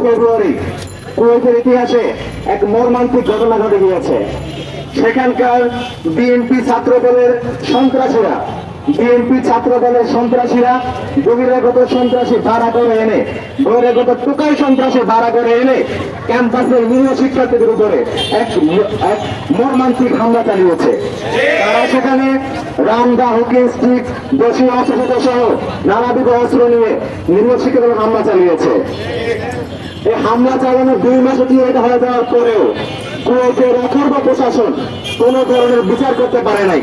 ফেব্রুয়ারি কুয়েতের ইতিহাসে এক মর্মান্তিক ঘটনা ঘটে গিয়েছে। সেখানকার বিএনপি ছাত্র দলের সন্ত্রাসীরা বহিরাগত সন্ত্রাসী ভাড়া করে এনে বহিরাগত টোকাই সন্ত্রাসী ভাড়া করে এনে ক্যাম্পাসের নিরীহ শিক্ষার্থীদের উপরে এক মর্মান্তিক হামলা চালিয়েছে। তারা সেখানে রামদা, হুকি স্টিক, দেশীয় অস্ত্র সহ নানাবিধ অস্ত্র নিয়ে নিরীহ শিক্ষার্থীদের হামলা চালিয়েছে। এই হামলা চালানোর 2 মাস অতিবাহিত হয়ে যাওয়ার পরেও কুয়েতের অথর্ব প্রশাসন কোন ধরনের বিচার করতে পারে নাই।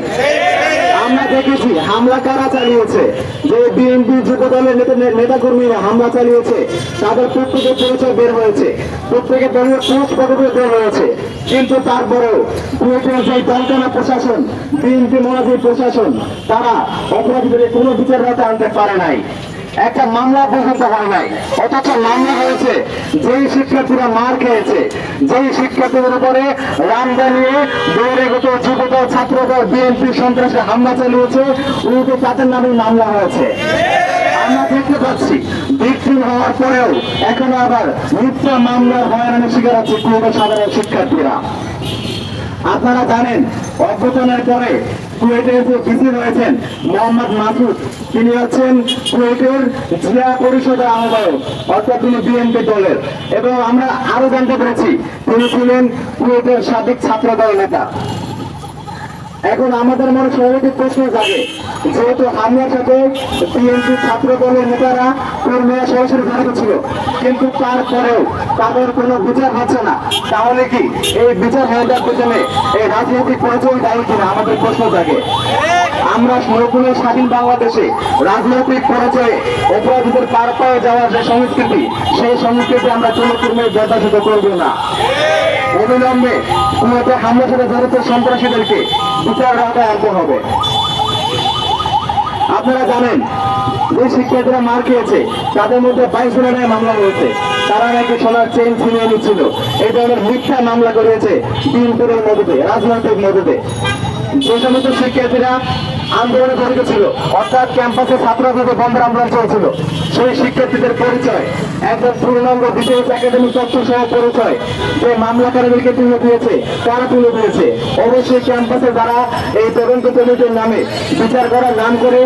আমরা দেখেছি হামলা কারা চালিয়েছে, যে বিএনপি যুব দলের নেতাকর্মীরা হামলা চালিয়েছে, তাদের প্রত্যেকের পরিচয় বের হয়েছে, প্রত্যেকের দলের পোস্ট ফটো বের হয়েছে। কিন্তু তারপরেও কুয়েতের যে দলকানা প্রশাসন, বিএনপি মনাজির প্রশাসন, তারা অপরাধীদের কোনো বিচার আনতে পারে নাই। একটা মামলা পর্যন্ত হয় নাই, অথচ মামলা হয়েছে যেই শিক্ষার্থীরা মার খেয়েছে, যেই শিক্ষার্থীদের উপরে রামদা নিয়ে বহিরাগত যুবদল, ছাত্রদল, বিএনপি সন্ত্রাসে হামলা চালিয়েছে, উল্টো তাদের নামে মামলা হয়েছে। আমরা দেখতে পাচ্ছি ভিকটিম হওয়ার পরেও এখনো আবার মিথ্যা মামলার হয়রানির শিকার হচ্ছে কুয়েতের সাধারণ শিক্ষার্থীরা। আপনারা জানেন অভ্যুত্থানের পরে কুয়েটের যে ভিসি রয়েছেন মোহাম্মদ মাসুদ, তিনি হচ্ছেন কুয়েটের জিয়া পরিষদের আহ্বায়ক, অর্থাৎ তিনি বিএনপি দলের, এবং আমরা আরো জানতে পেরেছি তিনি ছিলেন কুয়েটের সাবেক ছাত্র দল নেতা। এখন আমাদের মনে স্বাভাবিক প্রশ্ন জাগে, যেহেতু হামলার সাথে বিএনপি ছাত্র দলের নেতারা, কর্মীরা সরাসরি জড়িত ছিল, কিন্তু তারপরেও তাদের কোনো বিচার হচ্ছে না, তাহলে কি এই বিচার হয়ে যাওয়ার পেছনে এই রাজনৈতিক পরিচয় দায়ী কিনা আমাদের প্রশ্ন জাগে। আমরা নতুন স্বাধীন বাংলাদেশে রাজনৈতিক পরিচয়ে অপরাধীদের পার পায়ে যাওয়ার যে সংস্কৃতি, সেই সংস্কৃতি আমরা কোনো কর্মী যথাযথ করব না। অবিলম্বে কুয়েতে হামলার সাথে জড়িত সন্ত্রাসীদেরকে বিচার আওতায় আনতে হবে। আপনারা জানেন যে শিক্ষার্থীরা মার খেয়েছে তাদের মধ্যে 22 জনের মামলা হয়েছে, তারা নাকি সোনার চেন ছিনিয়ে নিচ্ছিল, এই ধরনের মিথ্যা মামলা করেছে বিএনপির মধ্যে, রাজনৈতিক মধ্যে। যে সমস্ত শিক্ষার্থীরা আন্দোলনে জড়িত ছিল, অর্থাৎ ক্যাম্পাসে ছাত্রদের বন্ধ আন্দোলন চলছিল, সেই শিক্ষার্থীদের পরিচয় একদম পূর্ণাঙ্গ ডিটেলস একাডেমিক তথ্য সহ পরিচয় যে মামলাকারীদেরকে তুলে দিয়েছে, তারা তুলে দিয়েছে। অবশ্যই ক্যাম্পাসে যারা এই তদন্ত কমিটির নামে বিচার করার নাম করে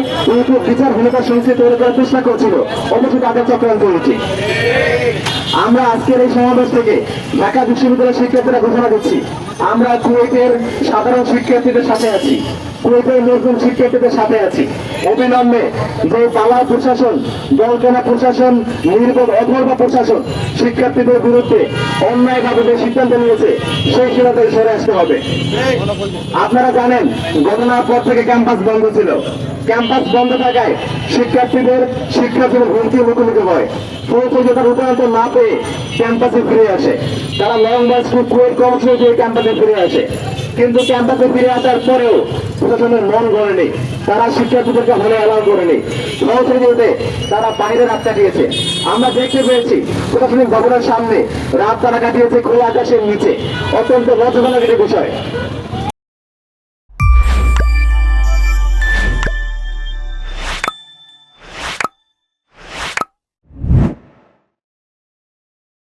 বিচারহীনতার সংস্কৃতি তৈরি করার চেষ্টা করছিল, অবশ্যই তাদের চক্রান্ত উচিত। আমরা আজকের এই সমাবেশ থেকে ঢাকা বিশ্ববিদ্যালয়ের শিক্ষার্থীরা ঘোষণা দিচ্ছি, আমরা কুয়েতের সাধারণ শিক্ষার্থীদের সাথে আছি, কুয়েতের মুসলিম শিক্ষার্থীদের সাথে আছি। অবিলম্বে যে পালা প্রশাসন, দলকানা প্রশাসন, নির্বোধ অথর্ব প্রশাসন শিক্ষার্থীদের বিরুদ্ধে অন্যায়ভাবে যে সিদ্ধান্ত নিয়েছে, সেই সিদ্ধান্তে সরে আসতে হবে। আপনারা জানেন ঘটনার পর থেকে ক্যাম্পাস বন্ধ ছিল, ক্যাম্পাস বন্ধ থাকায় শিক্ষার্থীদের শিক্ষার্থীদের হুমকির মুখোমুখি হয়, পৌঁছে রূপায়িত না পেয়ে ক্যাম্পাসে ফিরে আসে, তারা লং মার্চ কুয়েট কর্মসূচি দিয়ে ক্যাম্পাসে ফিরে আসে। কিন্তু ক্যাম্পাসে ফিরে আসার পরেও প্রশাসনের মন গড়েনি, তারা শিক্ষার্থীদেরকে হলে অ্যালাউ করেনি, সহযোগিতাতে তারা বাইরে রাত কাটিয়েছে। আমরা দেখতে পেয়েছি প্রশাসনিক ভবনের সামনে রাত তারা কাটিয়েছে খোলা আকাশের নিচে, অত্যন্ত লজ্জাজনক একটি বিষয়।